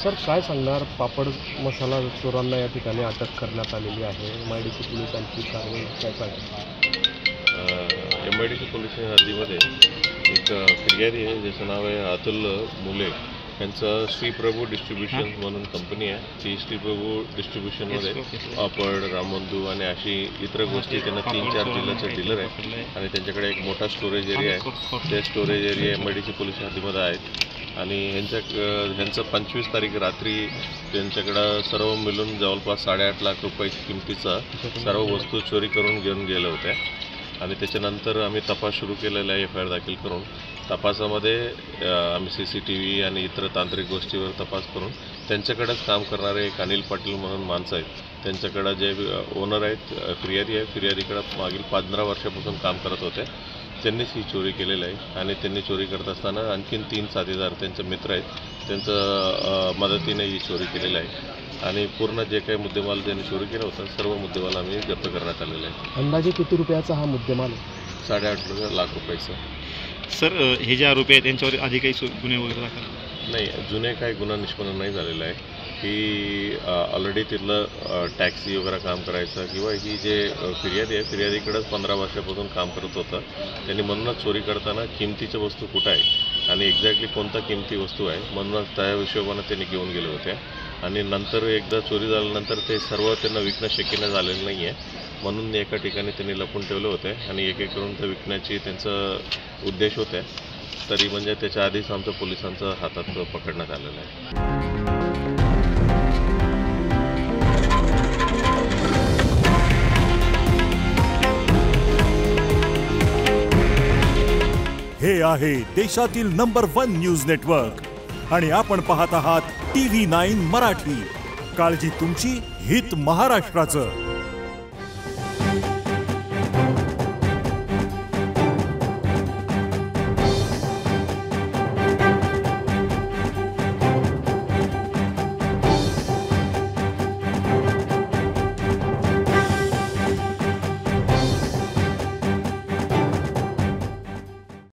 Sir काय सांगणार, पापड मसाला चोरांना या ठिकाणी अटक करण्यात आलेली आहे, MIDC पोलिसांची कारवाई काय सांगणार? MIDC पोलीस हद्दीमध्ये एक फिर्यादी आहे ज्याचं नाव आहे अतुल मुले यांचं श्री प्रभू डिस्ट्रीब्युशन म्हणून कंपनी आहे. ती श्री प्रभू डिस्ट्रीब्युशनमध्ये पापड, रामबंधू आणि अशी इतर गोष्टी त्यांना 3-4 जिल्ह्याचे डीलर आहे आणि त्यांच्याकडे एक मोठा स्टोरेज एरिया आहे. ते स्टोरेज एरिया MIDC पोलीस हद्दीमध्ये आहेत आणि ह्यांचं 25 तारीख रात्री त्यांच्याकडं सर्व मिळून जवळपास 8.5 लाख रुपये किमतीचा सर्व वस्तू चोरी करून घेऊन गेल्या होत्या आणि त्याच्यानंतर आम्ही तपास सुरू केलेला आहे. FIR दाखल करून तपासामध्ये आम्ही CCTV आणि इतर तांत्रिक गोष्टीवर तपास करून त्यांच्याकडेच काम करणारे एक अनिल पाटील म्हणून माणसं आहेत, त्यांच्याकडं जे ओनर आहेत, फिर्यादीकडं मागील 15 वर्षापासून काम करत होते. त्यांनीच ही चोरी केलेली आहे आणि त्यांनी चोरी करत असताना आणखीन 3 साथीदार त्यांचे मित्र आहेत, त्यांचं मदतीने ही चोरी केलेली आहे आणि पूर्ण जे काही मुद्देमाल ज्यांनी चोरी केला होता सर्व मुद्देमाल आम्ही जप्त करण्यात आलेला आहे. अंदाजे किती रुपयाचा हा मुद्देमाल? 8.5 लाख रुपयाचं. सर, हे जे आरोपी आहेत त्यांच्यावर आधी काही गुन्हे वगैरे दाखल? नाही, जुने काही गुन्हा निष्पन्न नाही झालेला आहे. ही ऑलरेडी तिथलं टॅक्सी वगैरे काम करायचं किंवा ही जे फिर्यादी आहे फिर्यादीकडेच 15 वर्षापासून काम करत होतं. त्यांनी म्हणूनच चोरी करताना किमतीच्या वस्तू कुठं आहे आणि एक्झॅक्टली कोणता किमती वस्तू आहे म्हणूनच त्या हिशोबानं त्यांनी घेऊन गेले होते आणि नंतर एकदा चोरी झाल्यानंतर ते सर्व त्यांना विकणं शक्य झालेलं नाही आहे म्हणून एका ठिकाणी त्यांनी लपून ठेवले होते आणि एक करून ते विकण्याची त्यांचा उद्देश होते. तरी म्हणजे त्याच्या आधीच आमच्या पोलिसांच्या हातात पकडण्यात आलेलं आहे. हे आहे देशातील नंबर 1 न्यूज नेटवर्क आणि आपण पाहत आहात TV9 मराठी. काळजी तुमची, हित महाराष्ट्राचं.